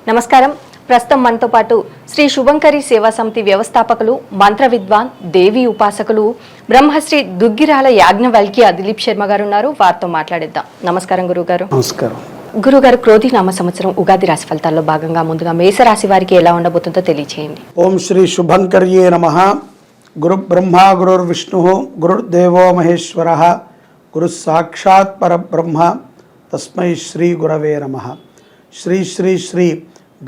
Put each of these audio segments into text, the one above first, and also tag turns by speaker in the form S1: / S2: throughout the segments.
S1: నమస్కారం. ప్రస్తుతం మనతో పాటు శ్రీ శుభంకరి సేవా సమితి వ్యవస్థాపకులు, మంత్ర విద్వాన్, దేవి ఉపాసకులు, బ్రహ్మశ్రీ దుగ్గిరాల యాజ్ఞవల్క్య దిలీప్ శర్మ గారు ఉన్నారు. వారితో మాట్లాడిద్దాం. నమస్కారం గురుగారు.
S2: నమస్కారం
S1: గురుగారు. క్రోధినామ సంవత్సరం ఉగాది రాశి ఫలితాల్లో భాగంగా ముందుగా మేషరాశి వారికి ఎలా ఉండబోతుందో తెలియచేయండి.
S2: ఓం శ్రీ శుభంకర్యే నమః. గురు బ్రహ్మ గురుర్విష్ణు గురుర్దేవో మహేశ్వర గురు సాక్షాత్ పరబ్రహ్మ తస్మై శ్రీ గురవే నమః. శ్రీ శ్రీ శ్రీ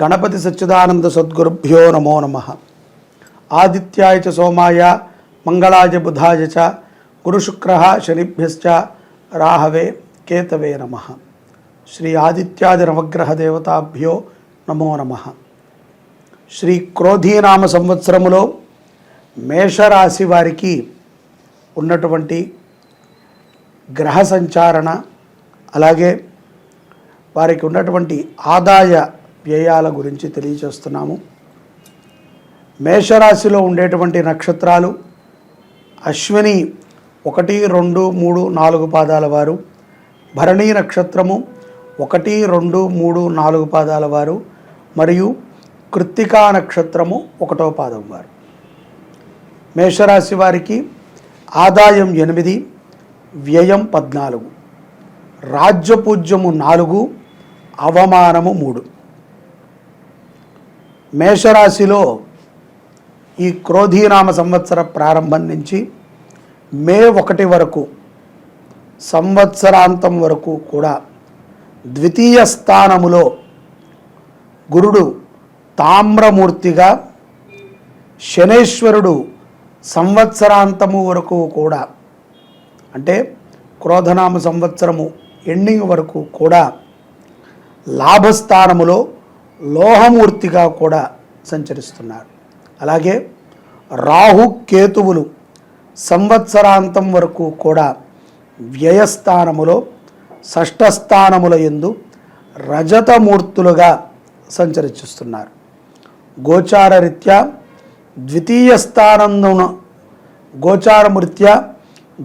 S2: గణపతి సచ్చిదానంద సద్గురుభ్యో నమో నమః. ఆదిత్యాయ చ సోమాయ మంగళాయ బుధాయ చ గురుశుక్రః శనిభ్యశ్చ రాహవే కేతవే నమః. శ్రీ ఆదిత్యాది నవగ్రహ దేవతాభ్యో నమో నమః. శ్రీ క్రోధీనామ సంవత్సరములో మేషరాశి వారికి ఉన్నటువంటి గ్రహ సంచారణ, అలాగే వారికి ఉన్నటువంటి ఆదాయ వ్యయాల గురించి తెలియచేస్తున్నాము. మేషరాశిలో ఉండేటువంటి నక్షత్రాలు అశ్విని 1, 2, 3, 4 పాదాల వారు, భరణీ నక్షత్రము 1, 2, 3, 4 పాదాల వారు, మరియు కృత్తికా నక్షత్రము 1వ పాదం వారు. మేషరాశి వారికి ఆదాయం 8, వ్యయం 14, రాజ్యపూజ్యము 4, అవమానము 3. మేషరాశిలో ఈ క్రోధీనామ సంవత్సర ప్రారంభం నుంచి మే 1 వరకు సంవత్సరాంతం వరకు కూడా ద్వితీయ స్థానములో గురుడు తామ్రమూర్తిగా, శనేశ్వరుడు సంవత్సరాంతము వరకు కూడా, అంటే క్రోధనామ సంవత్సరము ఎండింగ్ వరకు కూడా లాభస్థానములో లోహమూర్తిగా కూడా సంచరిస్తున్నారు. అలాగే రాహు కేతువులు సంవత్సరాంతం వరకు కూడా వ్యయస్థానములో షష్ఠస్థానముల యందు రజతమూర్తులుగా సంచరిస్తున్నారు. గోచారరీత్యా ద్వితీయ స్థానమున గోచారమృత్యా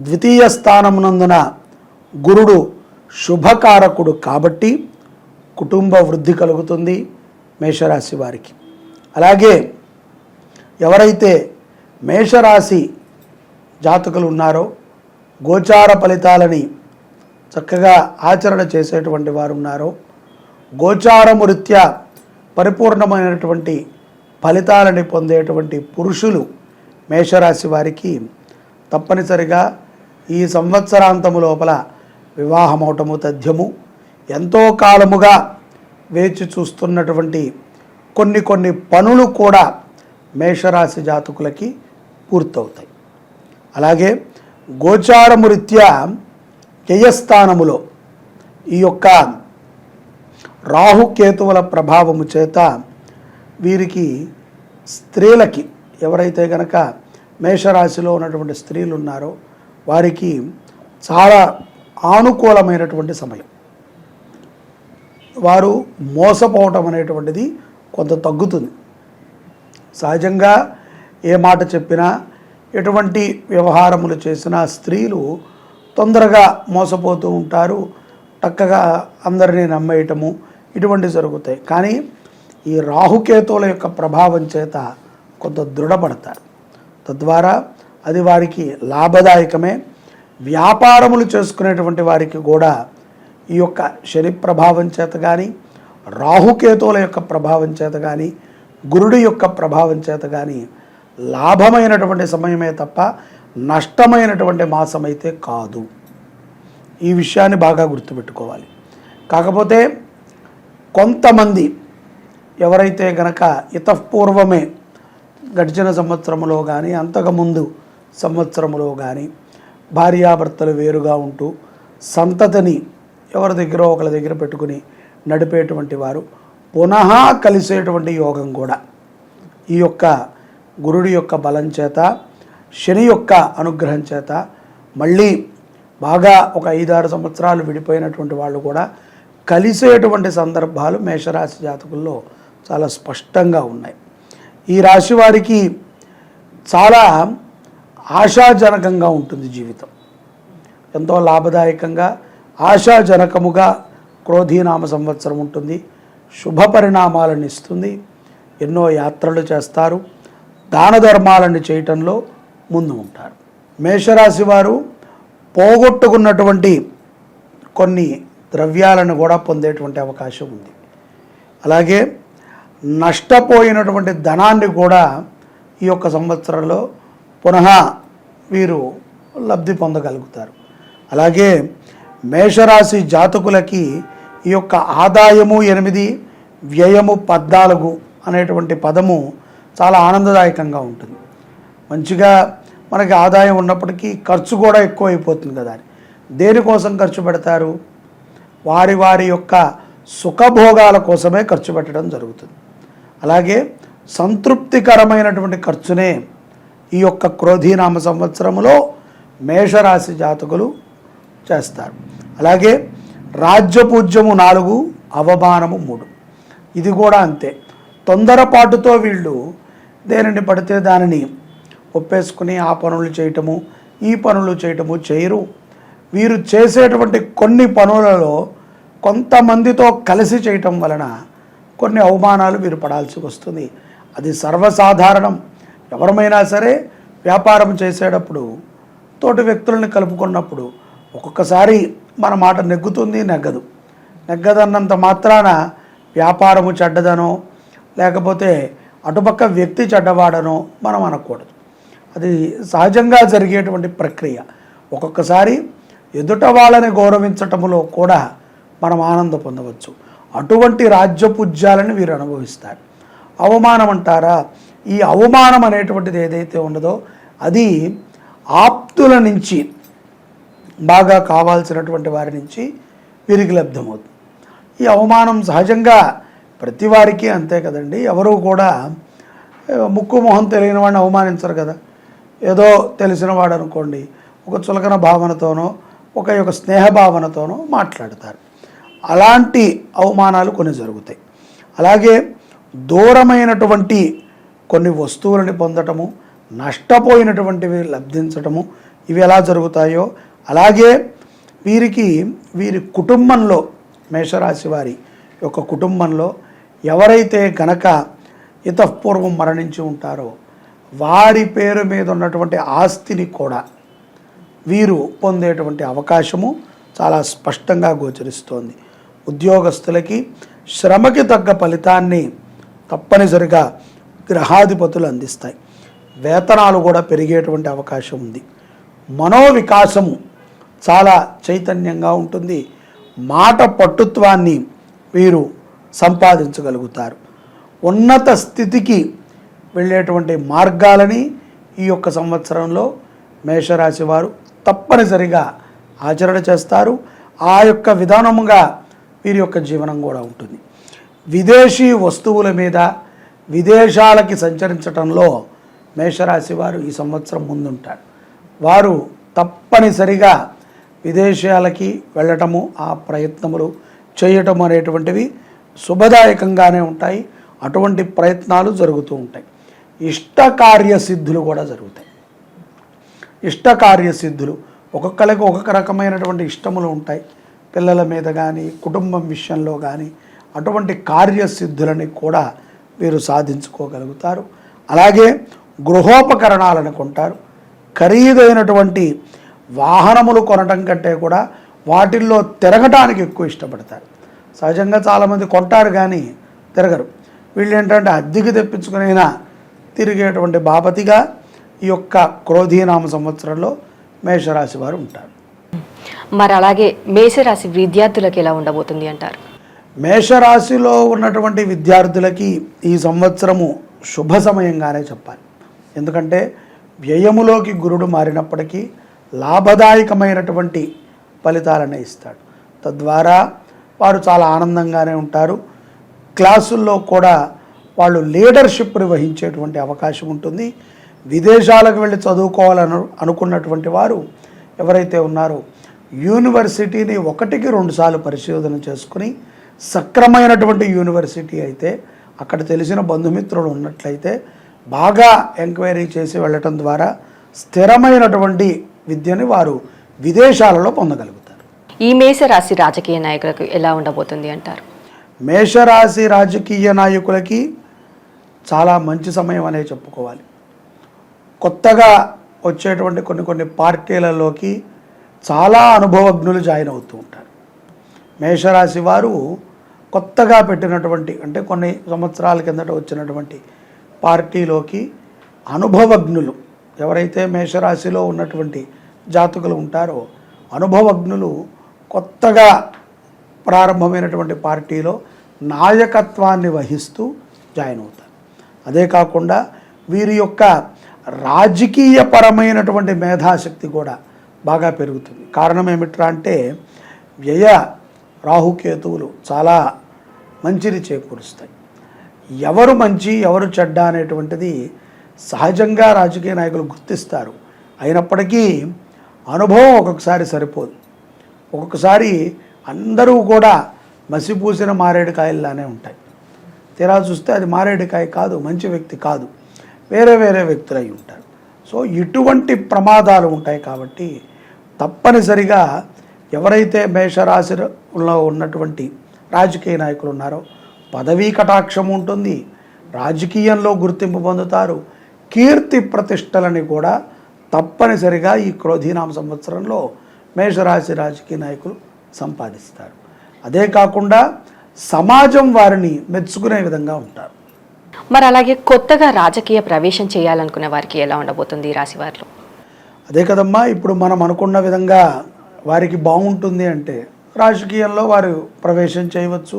S2: ద్వితీయ స్థానమునందున గురుడు శుభకారకుడు కాబట్టి కుటుంబ వృద్ధి కలుగుతుంది మేషరాశి వారికి. అలాగే ఎవరైతే మేషరాశి జాతకులు ఉన్నారో గోచార ఫలితాలని చక్కగా ఆచరణ చేసేటువంటి వారు ఉన్నారో, గోచారము రీత్యా పరిపూర్ణమైనటువంటి ఫలితాలని పొందేటువంటి పురుషులు మేషరాశి వారికి తప్పనిసరిగా ఈ సంవత్సరాంతము లోపల వివాహమవటము తథ్యము. ఎంతో కాలముగా వేచి చూస్తున్నటువంటి కొన్ని పనులు కూడా మేషరాశి జాతకులకి పూర్తవుతాయి. అలాగే గోచారము రీత్యా వ్యయస్థానములో ఈ యొక్క రాహుకేతువుల ప్రభావము చేత వీరికి స్త్రీలకి, ఎవరైతే గనక మేషరాశిలో ఉన్నటువంటి స్త్రీలు ఉన్నారో వారికి చాలా ఆనుకూలమైనటువంటి సమయం. వారు మోసపోవటం అనేటువంటిది కొంత తగ్గుతుంది. సహజంగా ఏ మాట చెప్పినా, ఎటువంటి వ్యవహారములు చేసినా స్త్రీలు తొందరగా మోసపోతూ ఉంటారు. చక్కగా అందరినీ నమ్మేయటము ఇటువంటి జరుగుతాయి. కానీ ఈ రాహుకేతువుల యొక్క ప్రభావం చేత కొంత దృఢపడతారు. తద్వారా అది వారికి లాభదాయకమే. వ్యాపారములు చేసుకునేటువంటి వారికి కూడా ఈ యొక్క శని ప్రభావం చేత కానీ, రాహుకేతువుల యొక్క ప్రభావం చేత కానీ, గురుడి యొక్క ప్రభావం చేత కానీ లాభమైనటువంటి సమయమే తప్ప నష్టమైనటువంటి మాసమైతే కాదు. ఈ విషయాన్ని బాగా గుర్తుపెట్టుకోవాలి. కాకపోతే కొంతమంది ఎవరైతే గనక ఇతపూర్వమే గడిచిన సంవత్సరంలో కానీ అంతకుముందు సంవత్సరంలో కానీ భార్యాభర్తలు వేరుగా ఉంటూ సంతతిని ఎవరి దగ్గర ఒకరి దగ్గర పెట్టుకుని నడిపేటువంటి వారు పునః కలిసేటువంటి యోగం కూడా ఈ యొక్క గురుడి యొక్క బలం చేత, శని యొక్క అనుగ్రహం చేత మళ్ళీ బాగా ఒక 5-6 సంవత్సరాలు విడిపోయినటువంటి వాళ్ళు కూడా కలిసేటువంటి సందర్భాలు మేషరాశి జాతకుల్లో చాలా స్పష్టంగా ఉన్నాయి. ఈ రాశి వారికి చాలా ఆశాజనకంగా ఉంటుంది జీవితం. ఎంతో లాభదాయకంగా ఆశాజనకముగా క్రోధీనామ సంవత్సరం ఉంటుంది. శుభ పరిణామాలను ఇస్తుంది. ఎన్నో యాత్రలు చేస్తారు, దాన ధర్మాలను చేయటంలో ముందు ఉంటారు. మేషరాశి వారు పోగొట్టుకున్నటువంటి కొన్ని ద్రవ్యాలను కూడా పొందేటువంటి అవకాశం ఉంది. అలాగే నష్టపోయినటువంటి ధనాన్ని కూడా ఈ యొక్క సంవత్సరంలో పునః వీరు లబ్ధి పొందగలుగుతారు. అలాగే మేషరాశి జాతకులకి ఈ యొక్క ఆదాయము 8, వ్యయము 14 అనేటువంటి పదము చాలా ఆనందదాయకంగా ఉంటుంది. మంచిగా మనకి ఆదాయం ఉన్నప్పటికీ ఖర్చు కూడా ఎక్కువ అయిపోతుంది కదా. దేనికోసం ఖర్చు పెడతారు? వారి వారి యొక్క సుఖభోగాల కోసమే ఖర్చు పెట్టడం జరుగుతుంది. అలాగే సంతృప్తికరమైనటువంటి ఖర్చునే ఈ యొక్క క్రోధీనామ సంవత్సరంలో మేషరాశి జాతకులు చేస్తారు. అలాగే రాజ్యపూజ్యము 4, అవమానము 3. ఇది కూడా అంతే. తొందరపాటుతో వీళ్ళు దేనిని పడితే దానిని ఒప్పేసుకుని ఆ పనులు చేయటము, ఈ పనులు చేయటము చేయరు. వీరు చేసేటువంటి కొన్ని పనులలో కొంతమందితో కలిసి చేయటం వలన కొన్ని అవమానాలు వీరు పడాల్సి వస్తుంది. అది సర్వసాధారణం. ఎవరమైనా సరే వ్యాపారం చేసేటప్పుడు తోటి వ్యక్తులను కలుపుకున్నప్పుడు ఒక్కొక్కసారి మన మాట నెగ్గుతుంది, నెగ్గదన్నంత మాత్రాన వ్యాపారము చెడ్డదనో లేకపోతే అటుపక్క వ్యక్తి చెడ్డవాడనో మనం అనకూడదు. అది సహజంగా జరిగేటువంటి ప్రక్రియ. ఒక్కొక్కసారి ఎదుట వాళ్ళని గౌరవించటములో కూడా మనం ఆనందం పొందవచ్చు. అటువంటి రాజ్యపూజ్యాలను వీరు అనుభవిస్తారు. అవమానం అంటారా? ఈ అవమానం అనేటువంటిది ఏదైతే ఉన్నదో అది ఆప్తుల నుంచి, బాగా కావాల్సినటువంటి వారి నుంచి వీరికి లబ్ధమవుతుంది. ఈ అవమానం సహజంగా ప్రతి వారికి అంతే కదండి. ఎవరు కూడా ముక్కు మొహం తెలియని వాడిని అవమానించరు కదా. ఏదో తెలిసిన వాడు అనుకోండి, ఒక చులకన భావనతోనో ఒక యొక్క స్నేహభావనతోనో మాట్లాడతారు. అలాంటి అవమానాలు కొన్ని జరుగుతాయి. అలాగే దూరమైనటువంటి కొన్ని వస్తువులని పొందటము, నష్టపోయినటువంటివి లబ్ధించటము, ఇవి ఎలా జరుగుతాయో అలాగే వీరి కుటుంబంలో, మేషరాశి వారి యొక్క కుటుంబంలో ఎవరైతే గనక ఇతఃపూర్వం మరణించి ఉంటారో వారి పేరు మీద ఉన్నటువంటి ఆస్తిని కూడా వీరు పొందేటువంటి అవకాశము చాలా స్పష్టంగా గోచరిస్తోంది. ఉద్యోగస్తులకి శ్రమకి తగ్గ ఫలితాన్ని తప్పనిసరిగా గ్రహాధిపతులు అందిస్తాయి. వేతనాలు కూడా పెరిగేటువంటి అవకాశం ఉంది. మనోవికాసము చాలా చైతన్యంగా ఉంటుంది. మాట పట్టుత్వాన్ని వీరు సంపాదించగలుగుతారు. ఉన్నత స్థితికి వెళ్ళేటువంటి మార్గాలని ఈ యొక్క సంవత్సరంలో మేషరాశి వారు తప్పనిసరిగా ఆచరణ చేస్తారు. ఆ యొక్క విధానముగా వీరి యొక్క జీవనం కూడా ఉంటుంది. విదేశీ వస్తువుల మీద, విదేశాలకి సంచరించడంలో మేషరాశి వారు ఈ సంవత్సరం ముందుంటారు. వారు తప్పనిసరిగా విదేశాలకి వెళ్ళటము, ఆ ప్రయత్నములు చేయటం అనేటువంటివి శుభదాయకంగానే ఉంటాయి. అటువంటి ప్రయత్నాలు జరుగుతూ ఉంటాయి. ఇష్టకార్యసిద్ధులు కూడా జరుగుతాయి. ఇష్టకార్యసిద్ధులు ఒక్కొక్కరికి ఒక్కొక్క రకమైనటువంటి ఇష్టములు ఉంటాయి. పిల్లల మీద కానీ, కుటుంబం విషయంలో కానీ అటువంటి కార్యసిద్ధులని కూడా వీరు సాధించుకోగలుగుతారు. అలాగే గృహోపకరణాలను కొంటారు. ఖరీదైనటువంటి వాహనములు కొనటం కంటే కూడా వాటిల్లో తిరగటానికి ఎక్కువ ఇష్టపడతారు. సహజంగా చాలామంది కొంటారు కానీ తిరగరు. వీళ్ళు ఏంటంటే అద్దెకి తెప్పించుకునైనా తిరిగేటువంటి బాపతిగా ఈ యొక్క క్రోధీనామ సంవత్సరంలో మేషరాశి వారు ఉంటారు.
S1: మరి అలాగే మేషరాశి విద్యార్థులకు ఎలా ఉండబోతుంది అంటారు?
S2: మేషరాశిలో ఉన్నటువంటి విద్యార్థులకి ఈ సంవత్సరము శుభ సమయంగానే చెప్పాలి. ఎందుకంటే వ్యయములోకి గురుడు మారినప్పటికీ లాభదాయకమైనటువంటి ఫలితాలనే ఇస్తాడు. తద్వారా వారు చాలా ఆనందంగానే ఉంటారు. క్లాసుల్లో కూడా వాళ్ళు లీడర్షిప్ని వహించేటువంటి అవకాశం ఉంటుంది. విదేశాలకు వెళ్ళి చదువుకోవాలని అనుకున్నటువంటి వారు ఎవరైతే ఉన్నారో యూనివర్సిటీని 1కి 2 సార్లు పరిశోధన చేసుకుని సక్రమైనటువంటి యూనివర్సిటీ అయితే, అక్కడ తెలిసిన బంధుమిత్రులు ఉన్నట్లయితే బాగా ఎంక్వైరీ చేసి వెళ్ళటం ద్వారా స్థిరమైనటువంటి విద్యని వారు విదేశాలలో పొందగలుగుతారు.
S1: ఈ మేషరాశి రాజకీయ నాయకులకు ఎలా ఉండబోతుంది అంటారు?
S2: మేషరాశి రాజకీయ నాయకులకి చాలా మంచి సమయం అనే చెప్పుకోవాలి. కొత్తగా వచ్చేటువంటి కొన్ని పార్టీలలోకి చాలా అనుభవజ్ఞులు జాయిన్ అవుతూ ఉంటారు. మేషరాశి వారు కొత్తగా పెట్టినటువంటి అంటే కొన్ని సంవత్సరాల కిందట వచ్చినటువంటి పార్టీలోకి అనుభవజ్ఞులు ఎవరైతే మేషరాశిలో ఉన్నటువంటి జాతకులు ఉంటారో అనుభవజ్ఞులు కొత్తగా ప్రారంభమైనటువంటి పార్టీలో నాయకత్వాన్ని వహిస్తూ జాయిన్ అవుతారు. అదే కాకుండా వీరి యొక్క రాజకీయపరమైనటువంటి మేధాశక్తి కూడా బాగా పెరుగుతుంది. కారణం ఏమిట్రా అంటే వ్యయ రాహుకేతువులు చాలా మంచిని చేకూరుస్తాయి. ఎవరు మంచి ఎవరు చెడ్డ అనేటువంటిది సహజంగా రాజకీయ నాయకులు గుర్తిస్తారు. అయినప్పటికీ అనుభవం ఒక్కొక్కసారి సరిపోదు. ఒక్కొక్కసారి అందరూ కూడా మసిపూసిన మారేడుకాయల్లానే ఉంటాయి. తీరా చూస్తే అది మారేడుకాయ కాదు, మంచి వ్యక్తి కాదు, వేరే వేరే వ్యక్తులు అయి ఉంటారు. సో ఇటువంటి ప్రమాదాలు ఉంటాయి. కాబట్టి తప్పనిసరిగా ఎవరైతే మేషరాశిలో ఉన్నటువంటి రాజకీయ నాయకులు ఉన్నారో పదవీ కటాక్షం ఉంటుంది, రాజకీయంలో గుర్తింపు పొందుతారు, కీర్తి ప్రతిష్టలని కూడా తప్పనిసరిగా ఈ క్రోధీనామ సంవత్సరంలో మేషరాశి రాజకీయ నాయకులు సంపాదిస్తారు. అదే కాకుండా సమాజం వారిని మెచ్చుకునే విధంగా ఉంటారు.
S1: మరి అలాగే కొత్తగా రాజకీయ ప్రవేశం చేయాలనుకునే వారికి ఎలా ఉండబోతుంది ఈ రాశి వారిలో?
S2: అదే కదమ్మా, ఇప్పుడు మనం అనుకున్న విధంగా వారికి బాగుంటుంది అంటే రాజకీయంలో వారు ప్రవేశం చేయవచ్చు,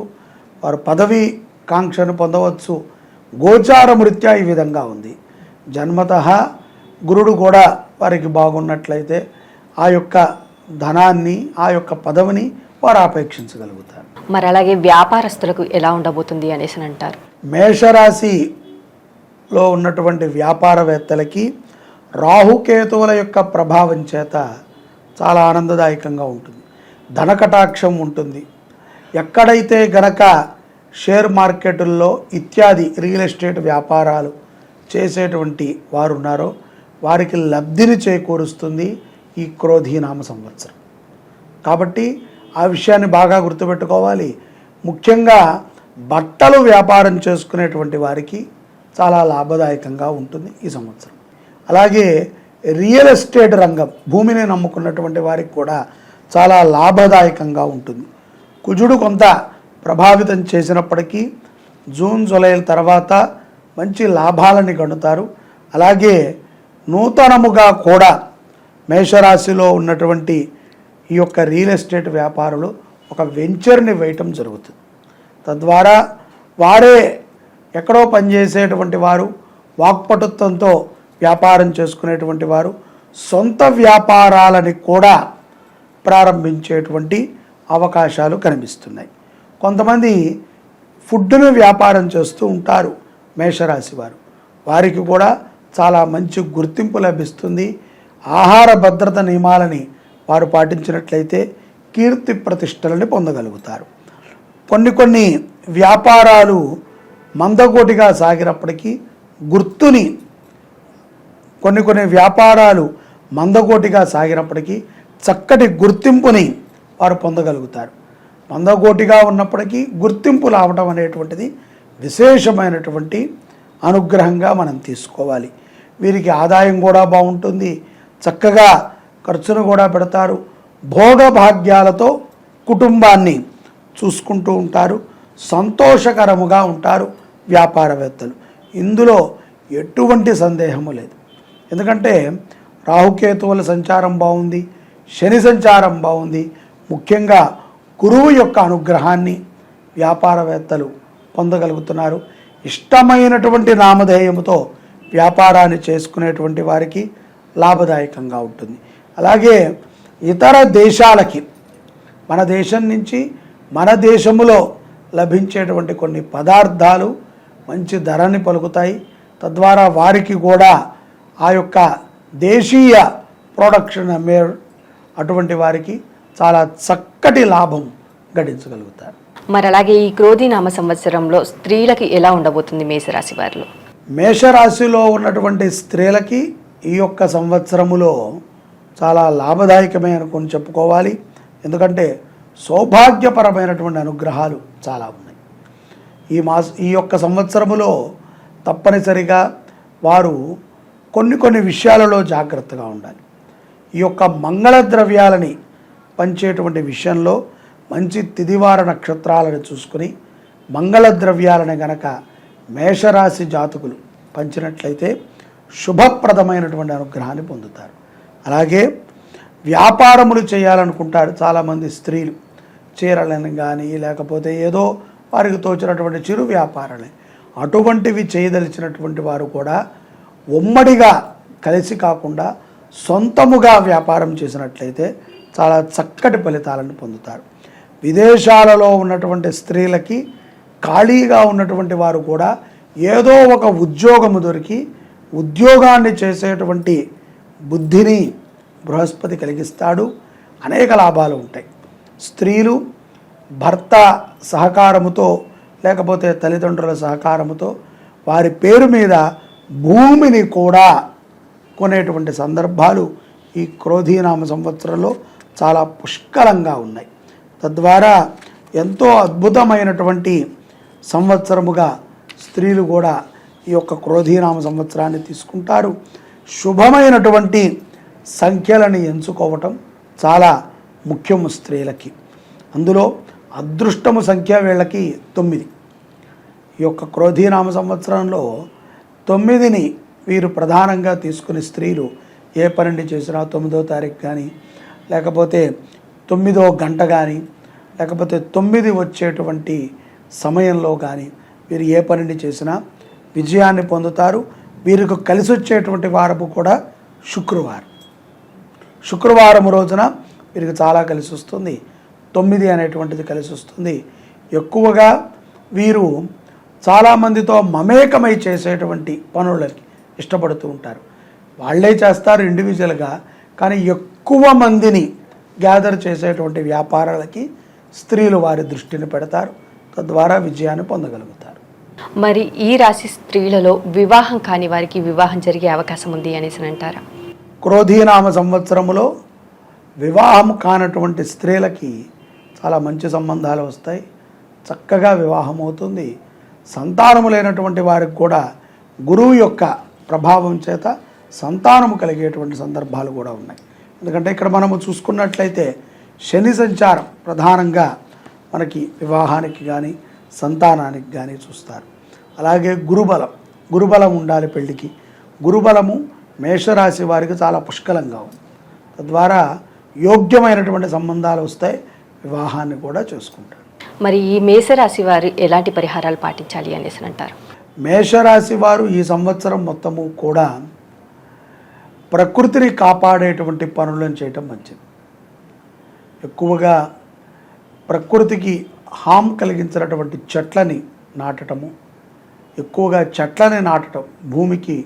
S2: వారు పదవి కాంక్షను పొందవచ్చు. గోచారమృత్యా ఈ విధంగా ఉంది. జన్మతః గురుడు కూడా వారికి బాగున్నట్లయితే ఆ యొక్క ధనాన్ని ఆ యొక్క పదవిని వారు ఆపేక్షించగలుగుతారు.
S1: మరి అలాగే వ్యాపారస్తులకు ఎలా ఉండబోతుంది అనేసి అంటారు?
S2: మేషరాశిలో ఉన్నటువంటి వ్యాపారవేత్తలకి రాహుకేతువుల యొక్క ప్రభావం చేత చాలా ఆనందదాయకంగా ఉంటుంది. ధనకటాక్షం ఉంటుంది. ఎక్కడైతే గనక షేర్ మార్కెటుల్లో ఇత్యాది రియల్ ఎస్టేట్ వ్యాపారాలు చేసేటువంటి వారు ఉన్నారో వారికి లబ్ధిని చేకూరుస్తుంది ఈ క్రోధీనామ సంవత్సరం. కాబట్టి ఆ విషయాన్ని బాగా గుర్తుపెట్టుకోవాలి. ముఖ్యంగా బట్టలు వ్యాపారం చేసుకునేటువంటి వారికి చాలా లాభదాయకంగా ఉంటుంది ఈ సంవత్సరం. అలాగే రియల్ ఎస్టేట్ రంగం, భూమిని నమ్ముకున్నటువంటి వారికి కూడా చాలా లాభదాయకంగా ఉంటుంది. కుజుడు కొంత ప్రభావితం చేసినప్పటికీ జూన్ జూలైల తర్వాత మంచి లాభాలని గణుతారు. అలాగే నూతనముగా కూడా మేషరాశిలో ఉన్నటువంటి ఈ యొక్క రియల్ ఎస్టేట్ వ్యాపారులు ఒక వెంచర్ని వేయటం జరుగుతుంది. తద్వారా వారే ఎక్కడో పనిచేసేటువంటి వారు, వాక్పటుత్వంతో వ్యాపారం చేసుకునేటువంటి వారు సొంత వ్యాపారాలని కూడా ప్రారంభించేటువంటి అవకాశాలు కనిపిస్తున్నాయి. కొంతమంది ఫుడ్ను వ్యాపారం చేస్తూ ఉంటారు మేషరాశి వారు. వారికి కూడా చాలా మంచి గుర్తింపు లభిస్తుంది. ఆహార భద్రత నియమాలని వారు పాటించినట్లయితే కీర్తి ప్రతిష్టలని పొందగలుగుతారు. కొన్ని వ్యాపారాలు మందకోటిగా సాగినప్పటికీ గుర్తుని కొన్ని వ్యాపారాలు మందకోటిగా సాగినప్పటికీ చక్కటి గుర్తింపుని వారు పొందగలుగుతారు. మందకోటిగా ఉన్నప్పటికీ గుర్తింపు రావడం అనేటువంటిది విశేషమైనటువంటి అనుగ్రహంగా మనం తీసుకోవాలి. వీరికి ఆదాయం కూడా బాగుంటుంది, చక్కగా ఖర్చును కూడా పెడతారు, భోగభాగ్యాలతో కుటుంబాన్ని చూసుకుంటూ ఉంటారు, సంతోషకరముగా ఉంటారు వ్యాపారవేత్తలు. ఇందులో ఎటువంటి సందేహము లేదు. ఎందుకంటే రాహుకేతువుల సంచారం బాగుంది, శని సంచారం బాగుంది. ముఖ్యంగా గురువు యొక్క అనుగ్రహాన్ని వ్యాపారవేత్తలు పొందగలుగుతున్నారు. ఇష్టమైనటువంటి నామధేయముతో వ్యాపారాన్ని చేసుకునేటువంటి వారికి లాభదాయకంగా ఉంటుంది. అలాగే ఇతర దేశాలకి మన దేశం నుంచి మన దేశములో లభించేటువంటి కొన్ని పదార్థాలు మంచి ధరని పలుకుతాయి. తద్వారా వారికి కూడా ఆ యొక్క దేశీయ ప్రొడక్షన్ అమ్మే అటువంటి వారికి చాలా చక్కటి లాభం గడించగలుగుతారు.
S1: మరి అలాగే ఈ క్రోధీనామ సంవత్సరంలో స్త్రీలకి ఎలా ఉండబోతుంది మేషరాశి వారిలో?
S2: మేషరాశిలో ఉన్నటువంటి స్త్రీలకి ఈ యొక్క సంవత్సరములో చాలా లాభదాయకమే అనుకొని చెప్పుకోవాలి. ఎందుకంటే సౌభాగ్యపరమైనటువంటి అనుగ్రహాలు చాలా ఉన్నాయి. ఈ యొక్క సంవత్సరములో తప్పనిసరిగా వారు కొన్ని విషయాలలో జాగ్రత్తగా ఉండాలి. ఈ యొక్క మంగళ ద్రవ్యాలని పంచేటువంటి విషయంలో మంచి తిదివార నక్షత్రాలను చూసుకుని మంగళ ద్రవ్యాలని గనక మేషరాశి జాతకులు పంచినట్లయితే శుభప్రదమైనటువంటి అనుగ్రహాన్ని పొందుతారు. అలాగే వ్యాపారములు చేయాలనుకుంటారు చాలామంది స్త్రీలు, చీరలను కానీ లేకపోతే ఏదో వారికి తోచినటువంటి చిరు వ్యాపారాలే అటువంటివి చేయదలిచినటువంటి వారు కూడా ఉమ్మడిగా కలిసి కాకుండా సొంతముగా వ్యాపారం చేసినట్లయితే చాలా చక్కటి ఫలితాలను పొందుతారు. విదేశాలలో ఉన్నటువంటి స్త్రీలకి ఖాళీగా ఉన్నటువంటి వారు కూడా ఏదో ఒక ఉద్యోగము దొరికి ఉద్యోగాన్ని చేసేటువంటి బుద్ధిని బృహస్పతి కలిగిస్తాడు. అనేక లాభాలు ఉంటాయి. స్త్రీలు భర్త సహకారముతో లేకపోతే తల్లిదండ్రుల సహకారముతో వారి పేరు మీద భూమిని కూడా కొనేటువంటి సందర్భాలు ఈ క్రోధీనామ సంవత్సరంలో చాలా పుష్కలంగా ఉన్నాయి. తద్వారా ఎంతో అద్భుతమైనటువంటి సంవత్సరముగా స్త్రీలు కూడా ఈ యొక్క క్రోధీనామ సంవత్సరాన్ని తీసుకుంటారు. శుభమైనటువంటి సంఖ్యలను ఎంచుకోవటం చాలా ముఖ్యము స్త్రీలకి. అందులో అదృష్టము సంఖ్య వీళ్ళకి 9. ఈ యొక్క క్రోధీనామ సంవత్సరంలో 9ని వీరు ప్రధానంగా తీసుకుని స్త్రీలు ఏ పని చేసినా 9వ తారీఖు కానీ లేకపోతే 9వ గంట కానీ లేకపోతే 9 వచ్చేటువంటి సమయంలో కానీ వీరు ఏ పనిని చేసినా విజయాన్ని పొందుతారు. వీరికి కలిసి వచ్చేటువంటి వారము కూడా శుక్రవారం రోజున వీరికి చాలా కలిసి వస్తుంది. 9 అనేటువంటిది కలిసి వస్తుంది. ఎక్కువగా వీరు చాలామందితో మమేకమై చేసేటువంటి పనులకి ఇష్టపడుతూ ఉంటారు. వాళ్ళే చేస్తారు ఇండివిజువల్గా, కానీ ఎక్కువ మందిని గ్యాదర్ చేసేటువంటి వ్యాపారాలకి స్త్రీలు వారి దృష్టిని పెడతారు. తద్వారా విజయాన్ని పొందగలుగుతారు.
S1: మరి ఈ రాశి స్త్రీలలో వివాహం కాని వారికి వివాహం జరిగే అవకాశం ఉంది అనేసి అంటారా?
S2: క్రోధీనామ సంవత్సరములో వివాహం కానటువంటి స్త్రీలకి చాలా మంచి సంబంధాలు వస్తాయి. చక్కగా వివాహం అవుతుంది. సంతానము లేనటువంటి వారికి కూడా గురువు యొక్క ప్రభావం చేత సంతానము కలిగేటువంటి సందర్భాలు కూడా ఉన్నాయి. ఎందుకంటే ఇక్కడ మనము చూసుకున్నట్లయితే శని సంచారం ప్రధానంగా మనకి వివాహానికి కానీ సంతానానికి కానీ చూస్తారు. అలాగే గురుబలం ఉండాలి పెళ్ళికి. గురుబలము మేషరాశి వారికి చాలా పుష్కలంగా ఉంది. తద్వారా యోగ్యమైనటువంటి సంబంధాలు వస్తాయి. వివాహాన్ని కూడా చేసుకుంటారు.
S1: మరి ఈ మేషరాశి వారు ఎలాంటి పరిహారాలు పాటించాలి అనేసి అంటారు?
S2: మేషరాశి వారు ఈ సంవత్సరం మొత్తము కూడా ప్రకృతిని కాపాడేటువంటి పనులను చేయటం మంచిది. ఎక్కువగా ప్రకృతికి హామ్ కలిగించినటువంటి చెట్లని నాటటము, ఎక్కువగా చెట్లని నాటటం, భూమికి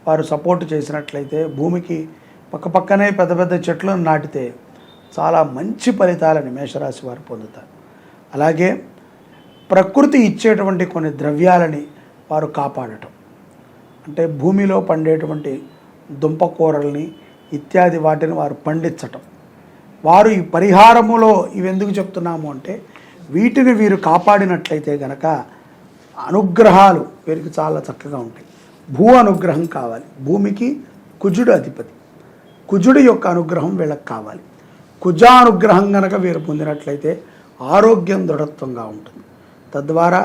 S2: వారు సపోర్ట్ చేసినట్లయితే భూమికి పక్కపక్కనే పెద్ద పెద్ద చెట్లను నాటితే చాలా మంచి ఫలితాలని మేషరాశి వారు పొందుతారు. అలాగే ప్రకృతి ఇచ్చేటువంటి కొన్ని ద్రవ్యాలని వారు కాపాడటం, అంటే భూమిలో పండేటువంటి దుంపకూరల్ని ఇత్యాది వాటిని వారు పండించటం. వారు ఈ పరిహారములో ఇవి ఎందుకు చెప్తున్నాము అంటే వీటిని వీరు కాపాడినట్లయితే గనక అనుగ్రహాలు వీరికి చాలా చక్కగా ఉంటాయి. భూ అనుగ్రహం కావాలి. భూమికి కుజుడు అధిపతి. కుజుడి యొక్క అనుగ్రహం వీళ్ళకి కావాలి. కుజానుగ్రహం గనక వీరు పొందినట్లయితే ఆరోగ్యం దృఢత్వంగా ఉంటుంది. తద్వారా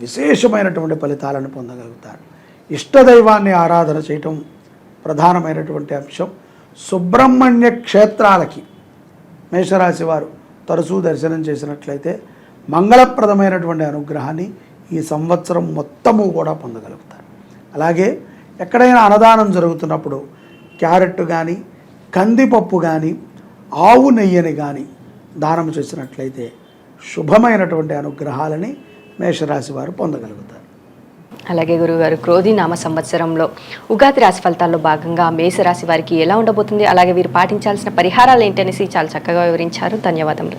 S2: విశేషమైనటువంటి ఫలితాలను పొందగలుగుతారు. ఇష్టదైవాన్ని ఆరాధన చేయటం ప్రధానమైనటువంటి అంశం. సుబ్రహ్మణ్య క్షేత్రాలకి మేషరాశి వారు తరచూ దర్శనం చేసినట్లయితే మంగళప్రదమైనటువంటి అనుగ్రహాన్ని ఈ సంవత్సరం మొత్తము కూడా పొందగలుగుతారు. అలాగే ఎక్కడైనా అన్నదానం జరుగుతున్నప్పుడు క్యారెట్ కానీ కందిపప్పు కానీ ఆవు నెయ్యిని కానీ దానం చేసినట్లయితే శుభమైనటువంటి అనుగ్రహాలని మేషరాశి వారు పొందగలుగుతారు.
S1: అలాగే గురుగారు, క్రోధీనామ సంవత్సరంలో ఉగాది రాశి ఫలితాల్లో భాగంగా మేషరాశి వారికి ఎలా ఉండబోతుంది, అలాగే వీరు పాటించాల్సిన పరిహారాలు ఏంటనేసి చాలా చక్కగా వివరించారు. ధన్యవాదములు.